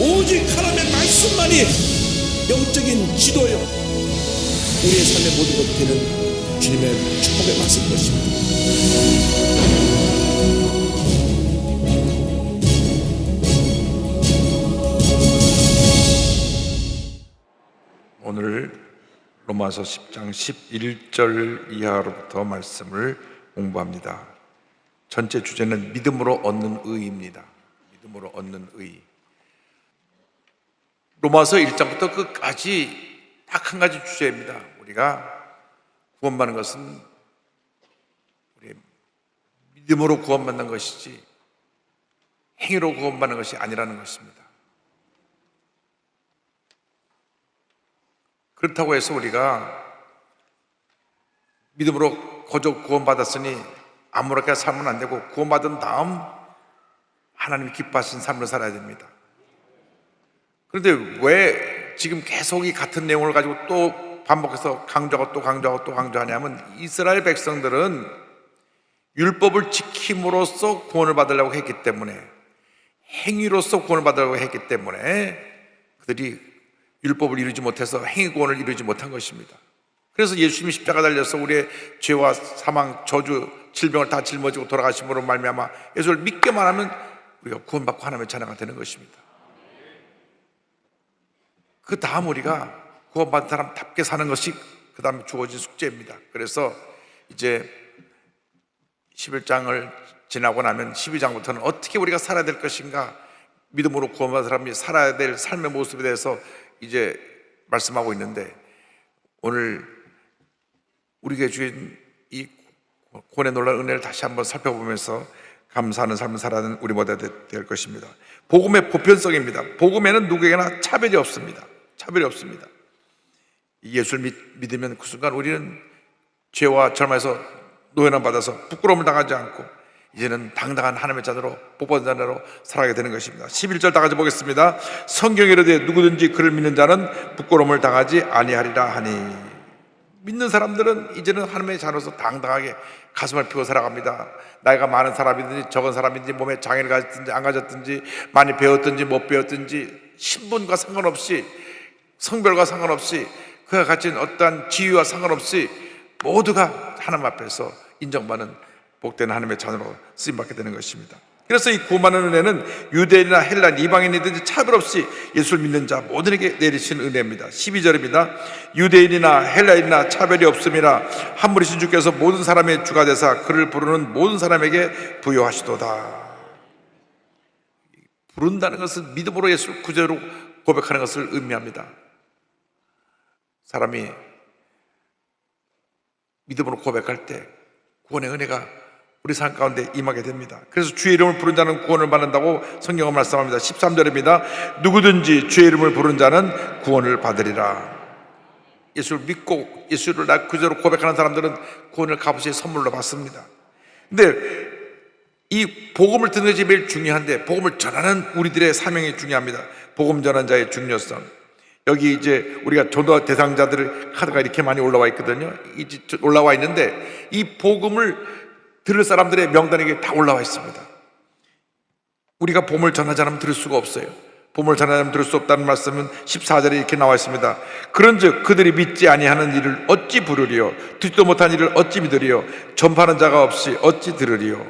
오직 하나님의 말씀만이 영적인 지도요, 우리의 삶의 모든 것이 되는 주님의 축복의 말씀인 것입니다. 오늘 로마서 10장 11절 이하로부터 말씀을 공부합니다. 전체 주제는 믿음으로 얻는 의입니다. 믿음으로 얻는 의. 로마서 1장부터 끝까지 딱 한 가지 주제입니다. 우리가 구원받는 것은 우리 믿음으로 구원받는 것이지 행위로 구원받는 것이 아니라는 것입니다. 그렇다고 해서 우리가 믿음으로 거저 구원받았으니 아무렇게나 살면 안 되고, 구원받은 다음 하나님이 기뻐하신 삶을 살아야 됩니다. 그런데 왜 지금 계속 이 같은 내용을 가지고 또 반복해서 강조하고 또 강조하고 또 강조하냐면, 이스라엘 백성들은 율법을 지킴으로써 구원을 받으려고 했기 때문에, 행위로서 구원을 받으려고 했기 때문에 그들이 율법을 이루지 못해서 행위 구원을 이루지 못한 것입니다. 그래서 예수님이 십자가 달려서 우리의 죄와 사망, 저주, 질병을 다 짊어지고 돌아가심으로 말미암아 예수를 믿기만 하면 우리가 구원받고 하나님의 자녀가 되는 것입니다. 그 다음 우리가 구원받은 사람답게 사는 것이 그 다음에 주어진 숙제입니다. 그래서 이제 11장을 지나고 나면 12장부터는 어떻게 우리가 살아야 될 것인가, 믿음으로 구원받은 사람이 살아야 될 삶의 모습에 대해서 이제 말씀하고 있는데, 오늘 우리에게 주신 이 구원의 놀라운 은혜를 다시 한번 살펴보면서 감사하는 삶을 살아가는 우리 모두가 될 것입니다. 복음의 보편성입니다. 복음에는 누구에게나 차별이 없습니다. 차별이 없습니다. 예수를 믿으면 그 순간 우리는 죄와 절망에서 노예남 받아서 부끄러움을 당하지 않고 이제는 당당한 하나님의 자녀로, 복받은 자녀로 살아가게 되는 것입니다. 11절 다 같이 보겠습니다. 성경에 이르되 누구든지 그를 믿는 자는 부끄러움을 당하지 아니하리라 하니. 믿는 사람들은 이제는 하나님의 자녀로서 당당하게 가슴을 펴고 살아갑니다. 나이가 많은 사람이든지 적은 사람이든지, 몸에 장애를 가졌든지 안 가졌든지, 많이 배웠든지 못 배웠든지, 신분과 상관없이, 성별과 상관없이, 그가 가진 어떠한 지위와 상관없이 모두가 하나님 앞에서 인정받는 복된 하나님의 자녀로 쓰임받게 되는 것입니다. 그래서 이 구원받는 은혜는 유대인이나 헬라인, 이방인이든지 차별 없이 예수를 믿는 자 모든에게 내리신 은혜입니다. 12절입니다. 유대인이나 헬라인이나 차별이 없음이라 한 분이신 주께서 모든 사람의 주가 되사 그를 부르는 모든 사람에게 부여하시도다. 부른다는 것은 믿음으로 예수를 구주로 고백하는 것을 의미합니다. 사람이 믿음으로 고백할 때 구원의 은혜가 우리 삶 가운데 임하게 됩니다. 그래서 주의 이름을 부른 자는 구원을 받는다고 성경은 말씀합니다. 13절입니다. 누구든지 주의 이름을 부른 자는 구원을 받으리라. 예수를 믿고 예수를 나 구주로 고백하는 사람들은 구원을 값없이 선물로 받습니다. 근데 이 복음을 듣는 것이 매일 중요한데, 복음을 전하는 우리들의 사명이 중요합니다. 복음 전한 자의 중요성. 여기 이제 우리가 전도 대상자들 카드가 이렇게 많이 올라와 있거든요. 올라와 있는데 이 복음을 들을 사람들의 명단이 다 올라와 있습니다. 우리가 복음을 전하지 않으면 들을 수가 없어요. 복음을 전하지 않으면 들을 수 없다는 말씀은 14절에 이렇게 나와 있습니다. 그런즉 그들이 믿지 아니하는 일을 어찌 부르리요, 듣지도 못한 일을 어찌 믿으리요, 전파하는 자가 없이 어찌 들으리요.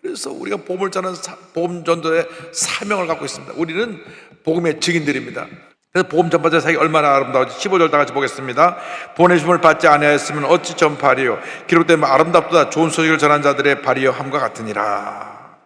그래서 우리가 복음을 전하는 복음 전도의 사명을 갖고 있습니다. 우리는 복음의 증인들입니다. 그래서 복음 전파자 사역이 얼마나 아름다운지 15절 다 같이 보겠습니다. 보내심을 받지 아니하였으면 어찌 전파하리요, 기록된 아름답도다 좋은 소식을 전한 자들의 발이여 함과 같으니라.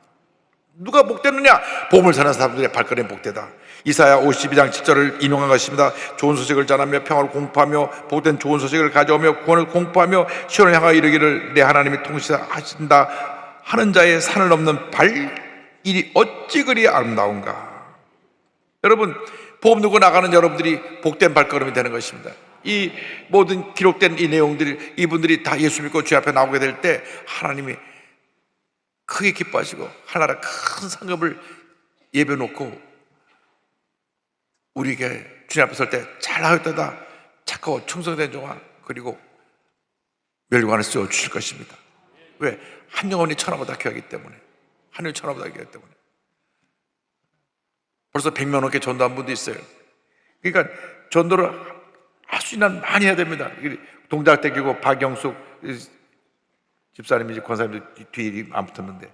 누가 복되느냐? 복음을 전하는 사람들의 발걸음이 복되다. 이사야 52장 7절을 인용한 것입니다. 좋은 소식을 전하며 평화를 공포하며 복된 좋은 소식을 가져오며 구원을 공포하며 시온을 향하여 이르기를 내 하나님이 통치하신다 하는 자의 산을 넘는 발일이 어찌 그리 아름다운가. 여러분, 복음 듣고 나가는 여러분들이 복된 발걸음이 되는 것입니다. 이 모든 기록된 이 내용들, 이분들이 다 예수 믿고 주 앞에 나오게 될 때 하나님이 크게 기뻐하시고 하나라 큰 상급을 예배 놓고 우리에게 주님 앞에 설 때 잘하였다, 착하고 충성된 종아, 그리고 멸관을 씌워 주실 것입니다. 왜? 한 영혼이 천하보다 귀하기 때문에, 하늘 천하보다 귀하기 때문에. 벌써 100명 넘게 전도한 분도 있어요. 그러니까 전도를 할 수 있는 한 많이 해야 됩니다. 동작대교고 박영숙 집사님이 권사님들 뒤에 안 붙었는데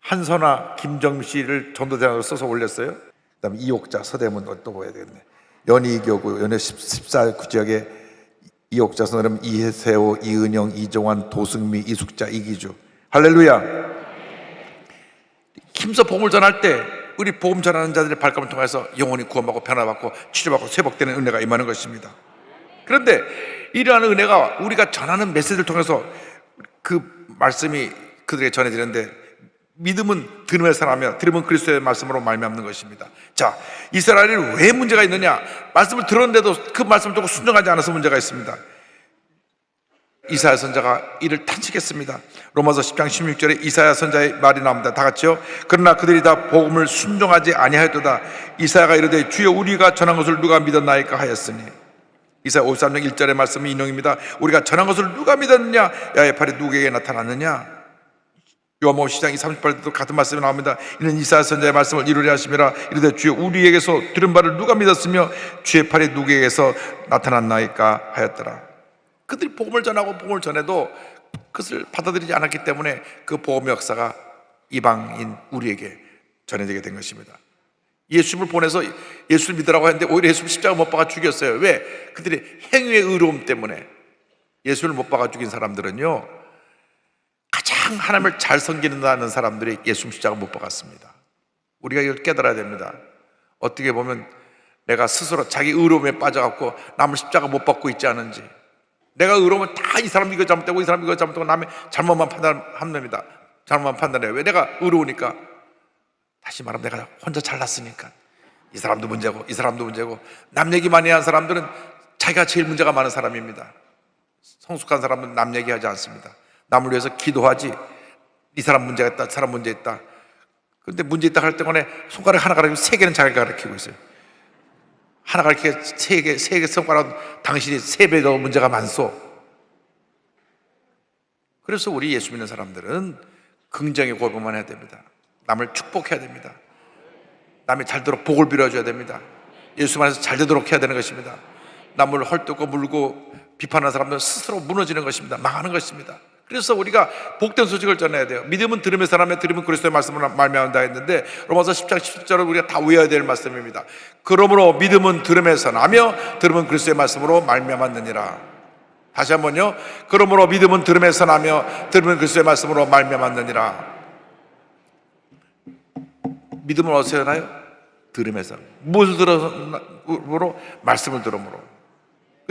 한선아, 김정미 씨를 전도대장으로 써서 올렸어요. 그다음에 이옥자, 서대문 또 보여야 되겠네. 연희교구, 연희 14구지역에 이옥자, 서대문, 이세호, 이은영, 이종환, 도승미, 이숙자, 이기주. 할렐루야. 힘써 복음을 전할 때 우리 복음 전하는 자들의 발걸음을 통해서 영혼이 구원받고 변화받고 치료받고 회복되는 은혜가 임하는 것입니다. 그런데 이러한 은혜가 우리가 전하는 메시지를 통해서 그 말씀이 그들에게 전해지는데 믿음은 들으면서 하며 들으면 그리스도의 말씀으로 말미암는 것입니다. 자, 이스라엘이 왜 문제가 있느냐? 말씀을 들었는데도 그 말씀을 듣고 순종하지 않아서 문제가 있습니다. 이사야 선자가 이를 탄식했습니다. 로마서 10장 16절에 이사야 선자의 말이 나옵니다. 다 같이요. 그러나 그들이 다 복음을 순종하지 아니하였도다. 이사야가 이르되 주여 우리가 전한 것을 누가 믿었나이까 하였으니. 이사야 53장 1절의 말씀이 인용입니다. 우리가 전한 것을 누가 믿었느냐? 야의 팔이 누구에게 나타났느냐? 요한복음 10장 38절도 같은 말씀이 나옵니다. 이는 이사야 선자의 말씀을 이루려 하심이라. 이르되 주여 우리에게서 들은 바를 누가 믿었으며 주의 팔이 누구에게서 나타났나이까 하였더라. 그들이 복음을 전하고 복음을 전해도 그것을 받아들이지 않았기 때문에 그 복음의 역사가 이방인 우리에게 전해지게 된 것입니다. 예수님을 보내서 예수를 믿으라고 했는데 오히려 예수를 십자가 못 박아 죽였어요. 왜? 그들이 행위의 의로움 때문에. 예수를 못 박아 죽인 사람들은요, 가장 하나님을 잘 섬기는다는 사람들이 예수님 십자가 못 박았습니다. 우리가 이걸 깨달아야 됩니다. 어떻게 보면 내가 스스로 자기 의로움에 빠져갖고 남을 십자가 못 박고 있지 않은지, 내가 의로우면 다 이 사람 이거 잘못되고 이 사람 이거 잘못되고 남의 잘못만 판단합니다. 잘못만 판단해요. 왜? 내가 의로우니까. 다시 말하면 내가 혼자 잘났으니까. 이 사람도 문제고 이 사람도 문제고. 남 얘기 많이 하는 사람들은 자기가 제일 문제가 많은 사람입니다. 성숙한 사람은 남 얘기하지 않습니다. 남을 위해서 기도하지. 이 사람 문제가 있다, 이 사람 문제 있다. 그런데 문제 있다 할 때만에 손가락 하나 가리키고 세 개는 자기가 가리키고 있어요. 하나 가리키고 세 개 손가락 당신이 3배 더 문제가 많소. 그래서 우리 예수 믿는 사람들은 긍정의 고백만 해야 됩니다. 남을 축복해야 됩니다. 남이 잘 되도록 복을 빌어줘야 됩니다. 예수 안에서 잘 되도록 해야 되는 것입니다. 남을 헐뜯고 물고 비판하는 사람들은 스스로 무너지는 것입니다. 망하는 것입니다. 그래서 우리가 복된 소식을 전해야 돼요. 믿음은 들으면서 하며 들으면 그리스도의 말씀을 말미암는다 했는데 로마서 10장 17절은 우리가 다 외워야 될 말씀입니다. 그러므로 믿음은 들으면서 하며 들으면 그리스도의 말씀으로 말미암았느니라. 다시 한번요. 그러므로 믿음은 들으면서 하며 들으면 그리스도의 말씀으로 말미암았느니라. 믿음을 어디서 하나요? 들으면서. 무엇을 들으므로? 말씀을 들으므로.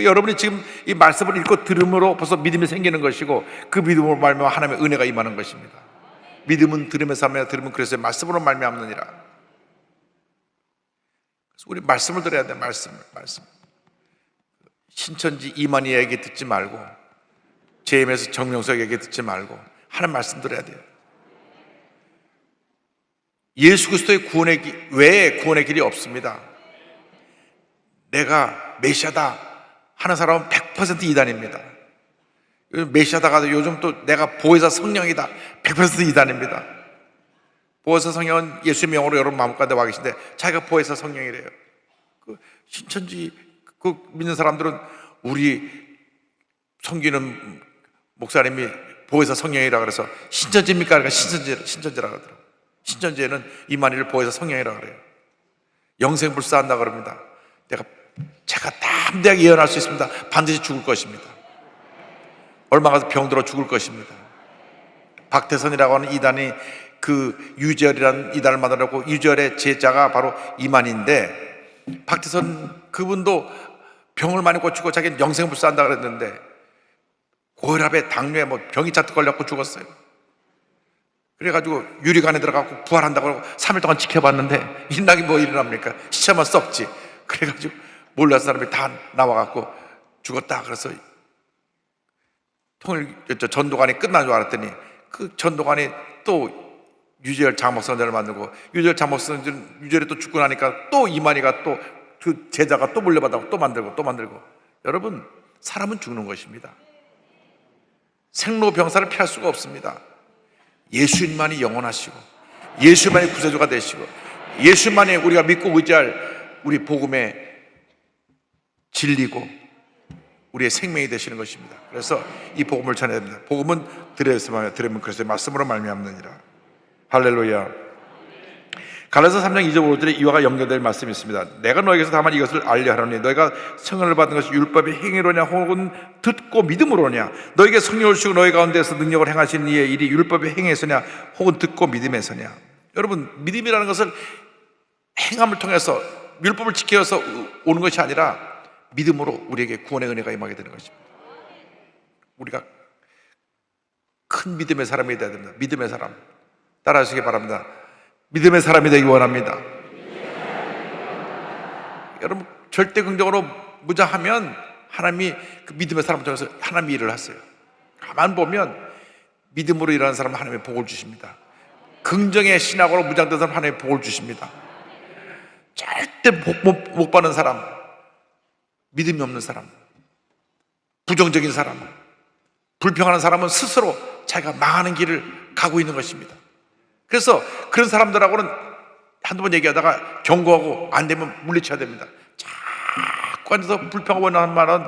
여러분이 지금 이 말씀을 읽고 들음으로 벌써 믿음이 생기는 것이고 그 믿음으로 말미암아 하나님의 은혜가 임하는 것입니다. 믿음은 들으면서 하며 들으면 그래서 말씀으로 말미암느니라. 그래서 우리 말씀을 들어야 돼. 말씀. 신천지 이만희 얘기 듣지 말고 JMS 정명석 얘기 듣지 말고 하나님 말씀 들어야 돼요. 예수 그리스도의 구원의 길 외에 구원의 길이 없습니다. 내가 메시아다 하는 사람은 100% 이단입니다. 메시아다가 요즘 또 내가 보혜사 성령이다 100% 이단입니다. 보혜사 성령은 예수의 명으로 여러분 마음가운데 와 계신데 자기가 보혜사 성령이래요. 그 신천지 그 믿는 사람들은 우리 섬기는 목사님이 보혜사 성령이라 그래서 신천지입니까? 그러니까 신천지라 그러더라고요. 신천지에는 이만희를 보혜사 성령이라 그래요. 영생불사한다 그럽니다. 제가 담대하게 예언할 수 있습니다. 반드시 죽을 것입니다. 얼마 가서 병들어 죽을 것입니다. 박태선이라고 하는 이단이 그 유절이라는 이단을 만들었고 유절의 제자가 바로 이만희인데 박태선 그분도 병을 많이 고치고 자기는 영생불사한다 그랬는데 고혈압에 당뇨에 뭐 병이 잔뜩 걸려갖고 죽었어요. 그래가지고 유리관에 들어가고 부활한다고 하고 3일 동안 지켜봤는데 인락이 뭐 일어납니까? 시체만 썩지. 그래가지고 몰라서 사람이 다 나와갖고 죽었다. 그래서 전도관이 끝난 줄 알았더니 그 전도관이 또 유재열 장목선자를 만들고 유재열 장목선자 유재열이 또 죽고 나니까 또 이만희가 또 그 제자가 또 물려받아고 또 만들고 여러분 사람은 죽는 것입니다. 생로병사를 피할 수가 없습니다. 예수님만이 영원하시고 예수님만이 구세주가 되시고 예수만이 우리가 믿고 의지할 우리 복음의 진리고 우리의 생명이 되시는 것입니다. 그래서 이 복음을 전해야 됩니다. 복음은 들으면 그래서 말씀으로 말미암느니라. 할렐루야. 갈라디아서 3장 2절 5절에 이와 연결될 말씀이 있습니다. 내가 너에게서 다만 이것을 알려 하노니 너희가 성령을 받은 것이 율법의 행위로냐 혹은 듣고 믿음으로냐. 너에게 성령을 주시고 너희 가운데서 능력을 행하시는 이의 일이 율법의 행위에서냐 혹은 듣고 믿음에서냐. 여러분, 믿음이라는 것을 행함을 통해서 율법을 지켜서 오는 것이 아니라 믿음으로 우리에게 구원의 은혜가 임하게 되는 것입니다. 우리가 큰 믿음의 사람이 되어야 됩니다. 믿음의 사람 따라하시기 바랍니다. 믿음의 사람이 되기 원합니다. 여러분, 절대 긍정으로 무장하면 하나님이 그 믿음의 사람을 통해서 하나님이 일을 하세요. 가만 보면 믿음으로 일하는 사람은 하나님의 복을 주십니다. 긍정의 신학으로 무장된 사람은 하나님의 복을 주십니다. 절대 못 받는 사람, 믿음이 없는 사람, 부정적인 사람, 불평하는 사람은 스스로 자기가 망하는 길을 가고 있는 것입니다. 그래서 그런 사람들하고는 한두 번 얘기하다가 경고하고 안 되면 물리쳐야 됩니다. 자꾸 앉아서 불평하고 하는 말은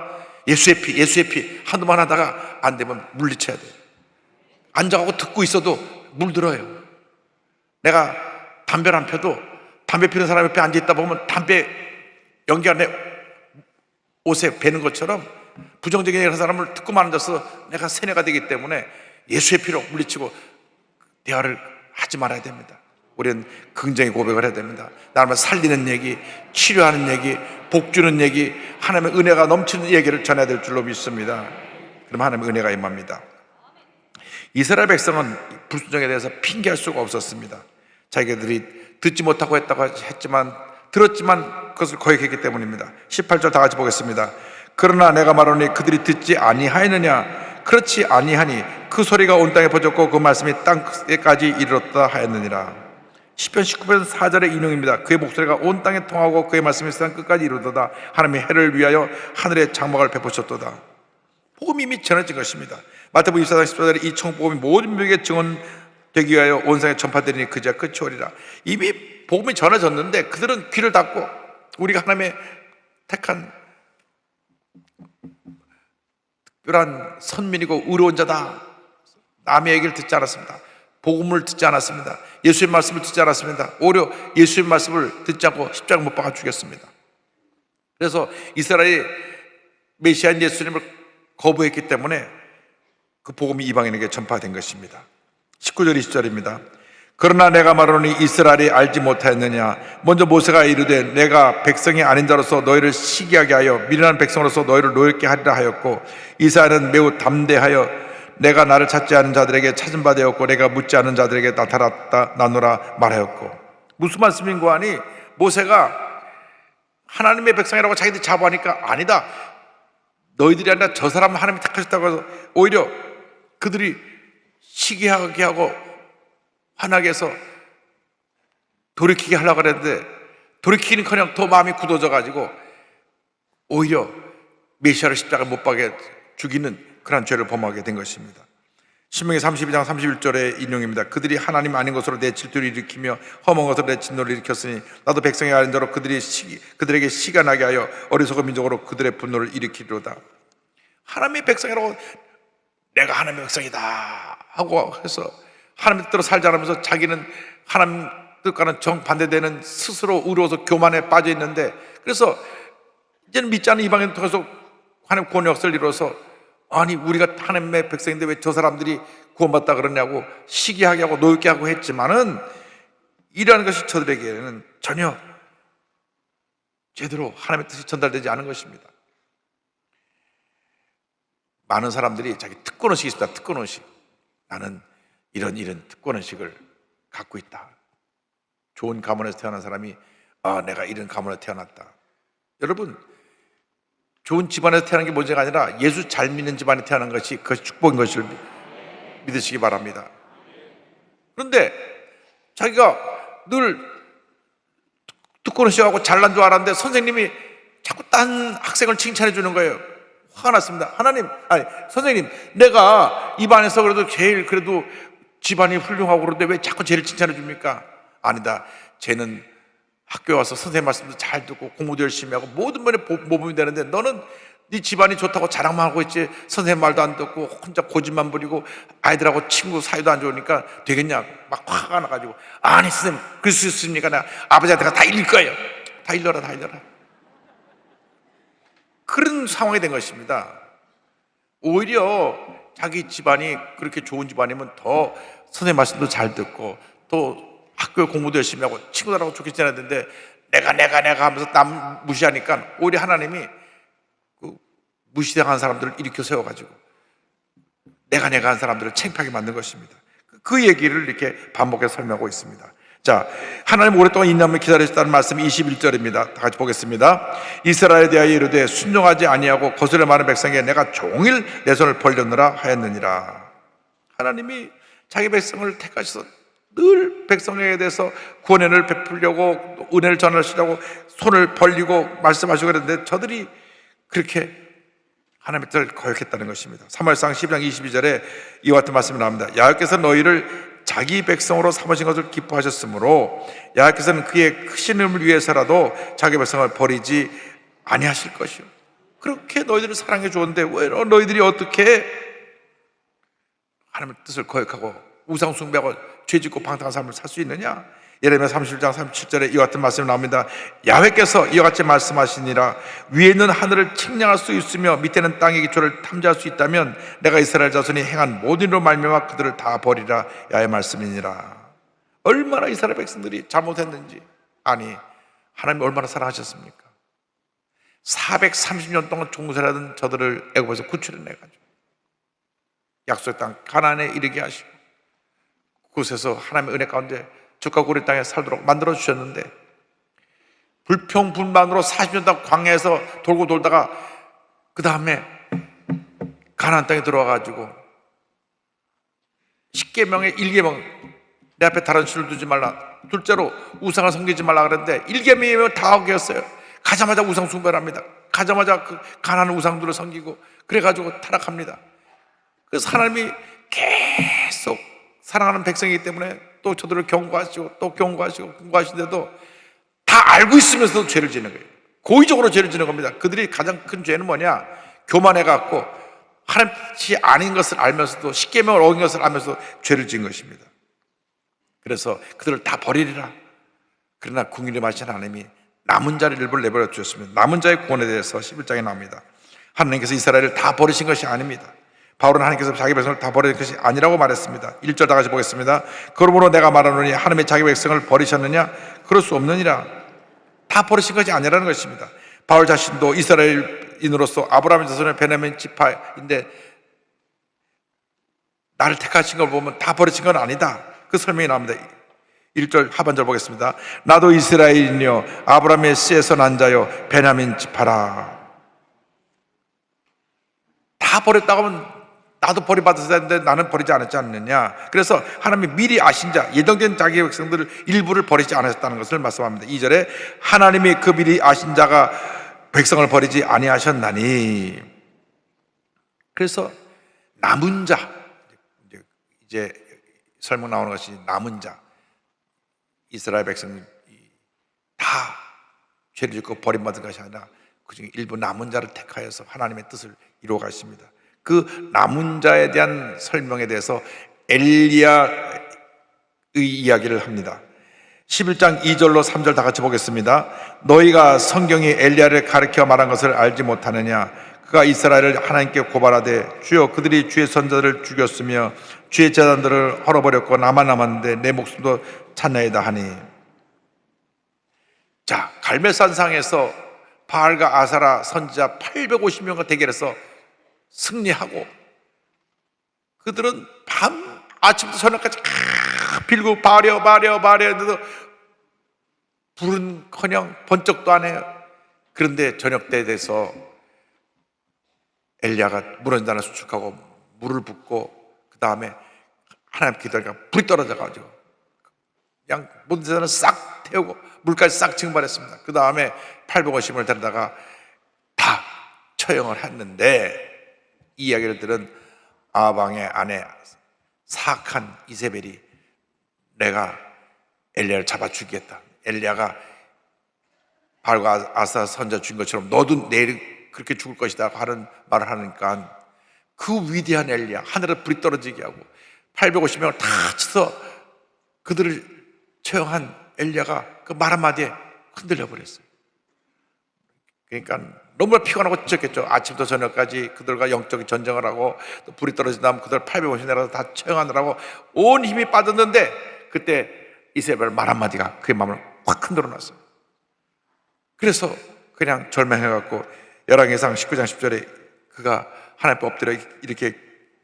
예수의 피 한두 번 하다가 안 되면 물리쳐야 돼요. 앉아가고 듣고 있어도 물들어요. 내가 담배를 안 펴도 담배 피는 사람 옆에 앉아있다 보면 담배 연기가 내 옷에 배는 것처럼 부정적인 그런 사람을 듣고만 앉아서 내가 세뇌가 되기 때문에 예수의 피로 물리치고 대화를 하지 말아야 됩니다. 우리는 긍정의 고백을 해야 됩니다. 나를 살리는 얘기, 치료하는 얘기, 복주는 얘기, 하나님의 은혜가 넘치는 얘기를 전해야 될 줄로 믿습니다. 그럼 하나님의 은혜가 임합니다. 이스라엘 백성은 불순종에 대해서 핑계할 수가 없었습니다. 자기들이 듣지 못하고 했다고 했지만 들었지만 그것을 거역했기 때문입니다. 18절 다 같이 보겠습니다. 그러나 내가 말하노니 그들이 듣지 아니하였느냐. 그렇지 아니하니 그 소리가 온 땅에 퍼졌고 그 말씀이 땅에까지 이르렀다 하였느니라. 시편 19편 4절의 인용입니다. 그의 목소리가 온 땅에 통하고 그의 말씀이 세상 끝까지 이르렀다. 하나님이 해를 위하여 하늘에 장막을 베푸셨도다. 복음이 이미 전해진 것입니다. 마태복음 24장 14절에 이 천국복음이 모든 민족에게 증언되기 위하여 온 세상에 전파되리니 그제야 끝이 오리라. 이미 복음이 전해졌는데 그들은 귀를 닫고 우리가 하나님의 택한 특별한 선민이고 의로운 자다, 남의 얘기를 듣지 않았습니다. 복음을 듣지 않았습니다. 예수의 말씀을 듣지 않았습니다. 오히려 예수의 말씀을 듣지 않고 십자가 못 박아 죽였습니다. 그래서 이스라엘이 메시아인 예수님을 거부했기 때문에 그 복음이 이방인에게 전파된 것입니다. 19절 20절입니다. 그러나 내가 말하노니 이스라엘이 알지 못하였느냐. 먼저 모세가 이르되 내가 백성이 아닌 자로서 너희를 시기하게 하여 미련한 백성으로서 너희를 노엽게 하리라 하였고 이스라엘은 매우 담대하여 내가 나를 찾지 않은 자들에게 찾은 바 되었고 내가 묻지 않은 자들에게 나누라 말하였고. 무슨 말씀인고 하니 모세가 하나님의 백성이라고 자기들이 자부하니까 아니다, 너희들이 아니라 저 사람을 하나님이 택하셨다고 해서 오히려 그들이 시기하게 하고 화나게 해서 돌이키게 하려고 그랬는데 돌이키는커녕 더 마음이 굳어져 가지고 오히려 메시아를 십자가에 못 박아 죽이는 그런 죄를 범하게 된 것입니다. 신명기 32장 31절의 인용입니다. 그들이 하나님 아닌 것으로 내 질투를 일으키며 험한 것으로 내 진노를 일으켰으니 나도 백성이 아닌 자로 그들에게 시가 나게 하여 어리석은 민족으로 그들의 분노를 일으키리로다. 하나님의 백성이라고 내가 하나님의 백성이다 하고 해서 하나님 뜻대로 살지 않으면서 자기는 하나님 뜻과는 정반대되는 스스로 의로워서 교만에 빠져 있는데, 그래서 이제는 믿지 않는 이방인을 통해서 하나님 구원 역사를 이루어서 아니 우리가 하나님의 백성인데 왜 저 사람들이 구원받다 그러냐고 시기하게 하고 노엽게 하고 했지만은 이라는 것이 저들에게는 전혀 제대로 하나님의 뜻이 전달되지 않은 것입니다. 많은 사람들이 자기 특권의식이 있습니다. 특권의식. 나는 이런 특권의식을 갖고 있다. 좋은 가문에서 태어난 사람이 내가 이런 가문에 태어났다. 여러분, 좋은 집안에서 태어난 게 문제가 아니라 예수 잘 믿는 집안에 태어난 것이 그것이 축복인 것을 믿으시기 바랍니다. 그런데 자기가 늘 특권의식하고 잘난 줄 알았는데 선생님이 자꾸 딴 학생을 칭찬해 주는 거예요. 화가 났습니다. 선생님, 내가 이 반에서 그래도 제일 그래도 집안이 훌륭하고 그런데 왜 자꾸 쟤를 칭찬해 줍니까? 아니다. 쟤는 학교에 와서 선생님 말씀도 잘 듣고 공부도 열심히 하고 모든 면에 모범이 되는데 너는 네 집안이 좋다고 자랑만 하고 있지 선생님 말도 안 듣고 혼자 고집만 부리고 아이들하고 친구 사이도 안 좋으니까 되겠냐 막 화가 나가지고 아니 선생님 그럴 수 있습니까? 나 아버지한테 다 일릴 거예요. 다 일러라 다 일러라. 그런 상황이 된 것입니다. 오히려 자기 집안이 그렇게 좋은 집안이면 더 선생님 말씀도 잘 듣고 또 학교에 공부도 열심히 하고 친구들하고 좋게 지내야 되는데 내가 하면서 남 무시하니까 오히려 하나님이 그 무시당한 사람들을 일으켜 세워가지고 내가 한 사람들을 창피하게 만든 것입니다. 그 얘기를 이렇게 반복해서 설명하고 있습니다. 자, 하나님 오랫동안 인내하며 기다리셨다는 말씀이 21절입니다. 다 같이 보겠습니다. 이스라엘에 대하여 이르되 순종하지 아니하고 거스려 많은 백성에게 내가 종일 내 손을 벌렸느라 하였느니라. 하나님이 자기 백성을 택하셔서 늘 백성에게 대해서 구원을 베풀려고 은혜를 전하시려고 손을 벌리고 말씀하시고 그랬는데 저들이 그렇게 하나님의 뜻을 거역했다는 것입니다. 사무엘상 12장 22절에 이와 같은 말씀이 나옵니다. 여호와께서 너희를 자기 백성으로 삼으신 것을 기뻐하셨으므로 여호와께서는 그의 크신 이름을 위해서라도 자기 백성을 버리지 아니하실 것이요. 그렇게 너희들을 사랑해 주었는데 왜 너희들이 어떻게 하나님의 뜻을 거역하고 우상 숭배하고 죄짓고 방탕한 삶을 살 수 있느냐? 예레미야 31장 37절에 이와 같은 말씀이 나옵니다. 야훼께서 이와 같이 말씀하시니라. 위에 있는 하늘을 측량할 수 있으며 밑에는 땅의 기초를 탐지할 수 있다면 내가 이스라엘 자손이 행한 모든 일로 말미암아 그들을 다 버리라. 야의 말씀이니라. 얼마나 이스라엘 백성들이 잘못했는지. 아니 하나님이 얼마나 사랑하셨습니까? 430년 동안 종살이하던 저들을 애굽에서 구출해내가지고 약속의 땅 가나안에 이르게 하시고 그곳에서 하나님의 은혜 가운데 적과 고리 땅에 살도록 만들어 주셨는데 불평불만으로 40년 동안 광야에서 돌고 돌다가 그 다음에 가나안 땅에 들어와가지고 10계명의 1계명 내 앞에 다른 신을 두지 말라, 둘째로 우상을 섬기지 말라 그랬는데 1계명이면 다 어겼어요. 가자마자 우상 숭배를 합니다. 가자마자 그 가나안 우상들을 섬기고 그래가지고 타락합니다. 그래서 하나님이 계속 사랑하는 백성이기 때문에 또 저들을 경고하시고 또 경고하시고 경고하시는데도 다 알고 있으면서도 죄를 지는 거예요. 고의적으로 죄를 지는 겁니다. 그들이 가장 큰 죄는 뭐냐? 교만해갖고 하나님이 아닌 것을 알면서도 십계명을 어긴 것을 알면서도 죄를 지은 것입니다. 그래서 그들을 다 버리리라. 그러나 궁일이 마신 하나님이 남은 자를 일부를 내버려 주셨습니다. 남은 자의 구원에 대해서 11장에 나옵니다. 하나님께서 이스라엘을 다 버리신 것이 아닙니다. 바울은 하나님께서 자기 백성을 다 버리는 것이 아니라고 말했습니다. 1절 다 같이 보겠습니다. 그러므로 내가 말하노니 하나님의 자기 백성을 버리셨느냐? 그럴 수 없느니라. 다 버리신 것이 아니라는 것입니다. 바울 자신도 이스라엘인으로서 아브라함의 자손의 베냐민 지파인데 나를 택하신 걸 보면 다 버리신 건 아니다. 그 설명이 나옵니다. 1절 하반절 보겠습니다. 나도 이스라엘이요 아브라함의 씨에서 난 자요 베냐민 지파라. 다 버렸다고 하면 나도 버림받았어야 했는데 나는 버리지 않았지 않느냐. 그래서 하나님이 미리 아신 자, 예정된 자기 백성들을 일부를 버리지 않으셨다는 것을 말씀합니다. 2절에 하나님이 그 미리 아신 자가 백성을 버리지 아니하셨나니. 그래서 남은 자, 이제 설명 나오는 것이 남은 자, 이스라엘 백성이 다 죄를 짓고 버림받은 것이 아니라 그중에 일부 남은 자를 택하여서 하나님의 뜻을 이루어 가십니다. 그 남은 자에 대한 설명에 대해서 엘리야의 이야기를 합니다. 11장 2절로 3절 다 같이 보겠습니다. 너희가 성경이 엘리야를 가르쳐 말한 것을 알지 못하느냐? 그가 이스라엘을 하나님께 고발하되 주여 그들이 주의 선자들을 죽였으며 주의 제단들을 헐어버렸고 나만 남았는데 내 목숨도 찾나이다 하니. 자, 갈멜산상에서 바알과 아사라 선지자 850명과 대결해서 승리하고 그들은 밤 아침부터 저녁까지 빌고 바려 했는데도 불은커녕 번쩍도 안 해요. 그런데 저녁 때에 돼서 엘리야가 무너진다는 수축하고 물을 붓고 그 다음에 하나님 기도하니까 불이 떨어져가지고 그냥 모든 재산을 싹 태우고 물까지 싹 증발했습니다. 그 다음에 850명을 데려다가 다 처형을 했는데 이 이야기를 들은 아방의 아내 사악한 이세벨이 내가 엘리야를 잡아 죽이겠다. 엘리야가 바알과 아사 선자 죽인 것처럼 너도 내일 그렇게 죽을 것이다 하는 말을 하니까 그 위대한 엘리야, 하늘에 불이 떨어지게 하고 850명을 다 쳐서 그들을 처형한 엘리야가 그 말 한마디에 흔들려 버렸어요. 그러니까 너무나 피곤하고 지쳤겠죠. 아침부터 저녁까지 그들과 영적인 전쟁을 하고 또 불이 떨어진 다음 그들 850 내려서 다 처형하느라고 온 힘이 빠졌는데 그때 이세벨 말 한마디가 그의 마음을 확 흔들어 놨어요. 그래서 그냥 절망해갖고 열왕기상 19장 10절에 그가 하나님 앞에 엎드려 이렇게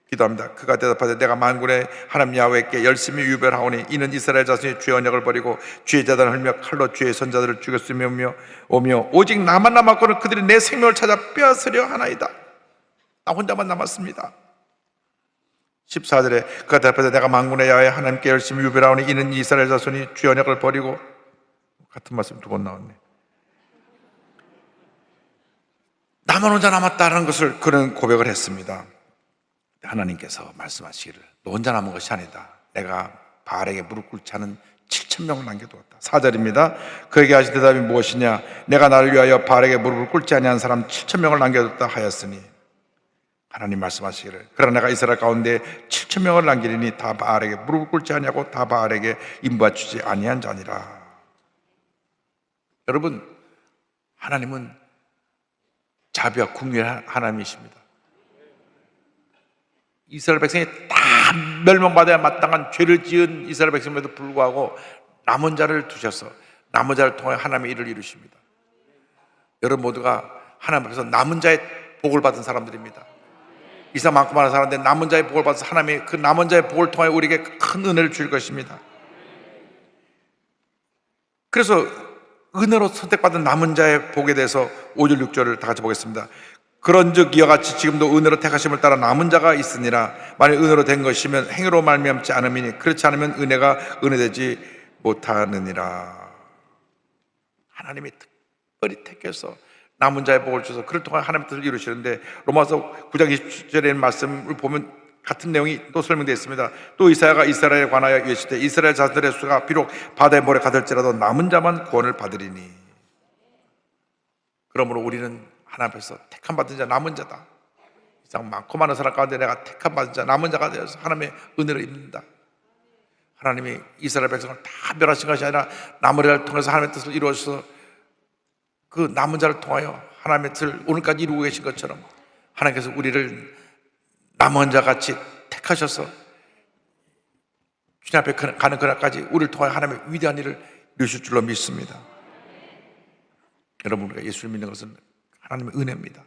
기도합니다. 그가 대답하되 내가 만군의 하나님 야훼께 열심히 유별하오니 이는 이스라엘 자손이 주의 언약을 버리고 주의 제단을 흘며 칼로 주의 선자들을 죽였으며 오며 오직 나만 남았거늘 그들이 내 생명을 찾아 빼앗으려 하나이다. 나 혼자만 남았습니다. 14절에 그가 대답하되 내가 만군의 야훼 하나님께 열심히 유별하오니 이는 이스라엘 자손이 주의 언약을 버리고, 같은 말씀 두 번 나왔네. 나만 혼자 남았다는 것을 그는 고백을 했습니다. 하나님께서 말씀하시기를 너 혼자 남은 것이 아니다. 내가 바알에게 무릎 꿇지 않은 7,000명을 남겨두었다. 4절입니다. 그에게 하신 대답이 무엇이냐? 내가 나를 위하여 바알에게 무릎을 꿇지 아니한 사람 7,000명을 남겨뒀다 하였으니, 하나님 말씀하시기를 그러나 내가 이스라엘 가운데 7,000명을 남기리니 다 바알에게 무릎을 꿇지 아니하고 다 바알에게 인바치지 아니한 자니라. 여러분, 하나님은 자비와 긍휼의 하나님이십니다. 이스라엘 백성이 다 멸망받아야 마땅한 죄를 지은 이스라엘 백성임에도 불구하고 남은 자를 두셔서 남은 자를 통해 하나님의 일을 이루십니다. 여러분 모두가 하나님 앞에서 남은 자의 복을 받은 사람들입니다. 이 세상 많고 많은 사람인데 남은 자의 복을 받아서 하나님이 그 남은 자의 복을 통해 우리에게 큰 은혜를 줄 것입니다. 그래서 은혜로 선택받은 남은 자의 복에 대해서 5절 6절을 다 같이 보겠습니다. 그런즉 이와 같이 지금도 은혜로 택하심을 따라 남은 자가 있으니라. 만일 은혜로 된 것이면 행위로 말미암지 않음이니 그렇지 않으면 은혜가 은혜되지 못하느니라. 하나님이 특별히 택해서 남은 자의 복을 주셔서 그를 통해 하나님의 뜻을 이루시는데, 로마서 9장 27절의 말씀을 보면 같은 내용이 또 설명되어 있습니다. 또 이사야가 이스라엘에 관하여 이르시되 이스라엘 자손들의 수가 비록 바다의 모래 같을지라도 남은 자만 구원을 받으리니. 그러므로 우리는 하나님 앞에서 택함 받은 자, 남은 자다. 이상 많고 많은 사람 가운데 내가 택함 받은 자, 남은 자가 되어서 하나님의 은혜를 입는다. 하나님이 이스라엘 백성을 다 멸하신 것이 아니라 남은 자를 통해서 하나님의 뜻을 이루어서 그 남은 자를 통하여 하나님의 뜻을 오늘까지 이루고 계신 것처럼 하나님께서 우리를 남은 자같이 택하셔서 주님 앞에 가는 그날까지 우리를 통하여 하나님의 위대한 일을 이루실 줄로 믿습니다. 여러분, 우리가 예수를 믿는 것은 하나님의 은혜입니다.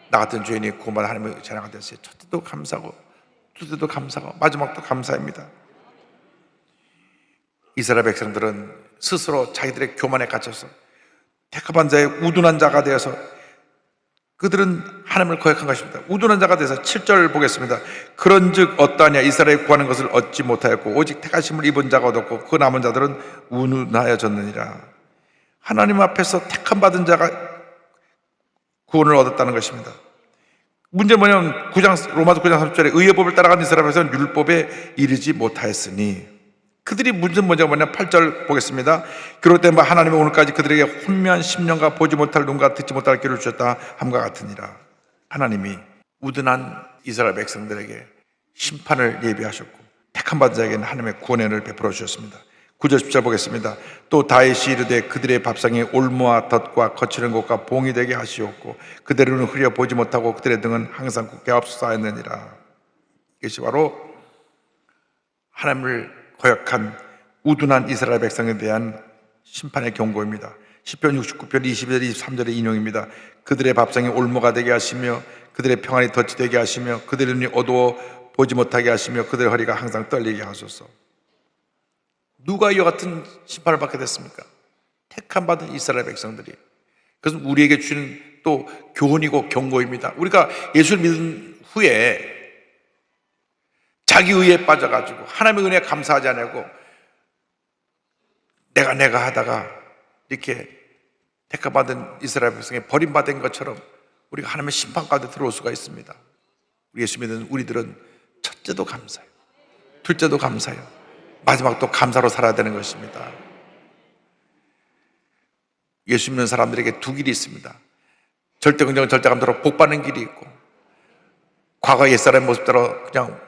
나 같은 죄인이 구원받아 하나님의 자녀가 됐어요. 첫째도 감사하고 둘째도 감사하고 마지막도 감사합니다. 이스라엘 백성들은 스스로 자기들의 교만에 갇혀서 택합한 자의 우둔한 자가 되어서 그들은 하나님을 거역한 것입니다. 우둔한 자가 되어서 7절 보겠습니다. 그런즉 어떠하냐? 이스라엘이 구하는 것을 얻지 못하였고 오직 택하심을 입은 자가 얻었고 그 남은 자들은 우둔하여졌느니라. 하나님 앞에서 택함 받은 자가 구원을 얻었다는 것입니다. 문제는 뭐냐면 로마서 9장 3절에 의의 법을 따라간 이스라엘 백성은 율법에 이르지 못하였으니, 그들이 문제는 뭐냐면 8절 보겠습니다. 그럴 때 하나님이 오늘까지 그들에게 혼미한 심령과 보지 못할 눈과 듣지 못할 귀를 주셨다 함과 같으니라. 하나님이 우둔한 이스라엘 백성들에게 심판을 예비하셨고 택함 받은 자에게는 하나님의 구원을 베풀어 주셨습니다. 9절 10절 보겠습니다. 또 다윗이 이르되 그들의 밥상에 올무와 덫과 거치는 곳과 봉이 되게 하시옵고 그들의 눈을 흐려 보지 못하고 그들의 등은 항상 굳게 없사하였느니라. 이것이 바로 하나님을 거역한 우둔한 이스라엘 백성에 대한 심판의 경고입니다. 시편 69편 22절 23절의 인용입니다. 그들의 밥상에 올무가 되게 하시며 그들의 평안이 덫이 되게 하시며 그들의 눈이 어두워 보지 못하게 하시며 그들의 허리가 항상 떨리게 하소서. 누가 이와 같은 심판을 받게 됐습니까? 택함 받은 이스라엘 백성들이. 그것은 우리에게 주는 또 교훈이고 경고입니다. 우리가 예수를 믿은 후에 자기 의에 빠져가지고 하나님의 은혜에 감사하지 않고 내가 하다가 이렇게 택함 받은 이스라엘 백성에 버림받은 것처럼 우리가 하나님의 심판 가운데 들어올 수가 있습니다. 우리 예수 믿는 우리들은 첫째도 감사해요, 둘째도 감사해요, 마지막도 감사로 살아야 되는 것입니다. 예수 믿는 사람들에게 두 길이 있습니다. 절대 긍정, 절대 감사로 복받는 길이 있고, 과거 옛사람의 모습대로 그냥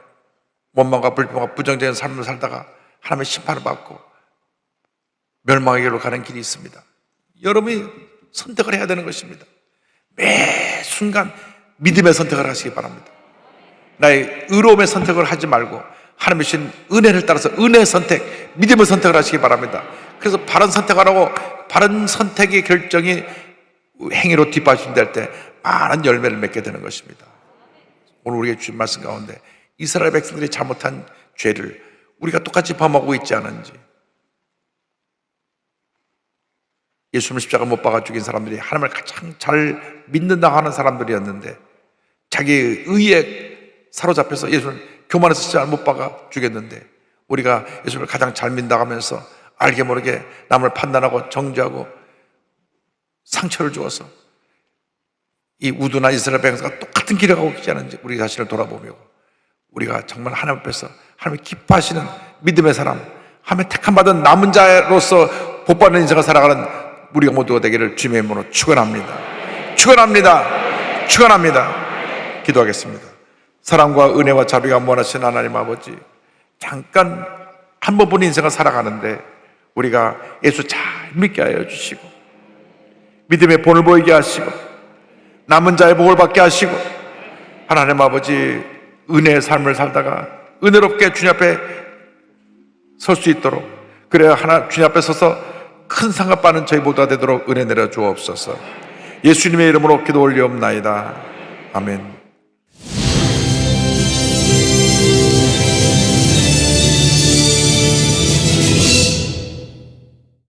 원망과 불평과 부정적인 삶을 살다가 하나님의 심판을 받고 멸망의 길로 가는 길이 있습니다. 여러분이 선택을 해야 되는 것입니다. 매 순간 믿음의 선택을 하시기 바랍니다. 나의 의로움의 선택을 하지 말고 하나님의 주신 은혜를 따라서 은혜의 선택, 믿음의 선택을 하시기 바랍니다. 그래서 바른 선택하라고, 바른 선택의 결정이 행위로 뒷받침될 때 많은 열매를 맺게 되는 것입니다. 오늘 우리가 주신 말씀 가운데 이스라엘 백성들이 잘못한 죄를 우리가 똑같이 범하고 있지 않은지, 예수님을 십자가 못 박아 죽인 사람들이 하나님을 가장 잘 믿는다 하는 사람들이었는데 자기의 의에 사로잡혀서 예수를 교만해서 십자가 못 박아 죽였는데, 우리가 예수를 가장 잘 믿는다 하면서 알게 모르게 남을 판단하고 정죄하고 상처를 주어서 이 우둔한 이스라엘 백성과 똑같은 길을 가고 있지 않은지 우리 자신을 돌아보며, 우리가 정말 하나님 앞에서 하나님이 기뻐하시는 믿음의 사람, 하나님의 택함받은 남은 자로서 복받는 인생을 살아가는 우리가 모두가 되기를 주님의 이름으로 축원합니다. 축원합니다. 축원합니다. 기도하겠습니다. 사랑과 은혜와 자비가 무한하신 하나님 아버지, 잠깐 한 번뿐인 인생을 살아가는데 우리가 예수 잘 믿게 하여 주시고, 믿음의 본을 보이게 하시고, 남은 자의 복을 받게 하시고, 하나님 아버지 은혜의 삶을 살다가 은혜롭게 주님 앞에 설 수 있도록, 그래야 주님 앞에 서서 큰 상급 받는 저희 모두가 되도록 은혜 내려 주옵소서. 예수님의 이름으로 기도 올리옵나이다. 아멘.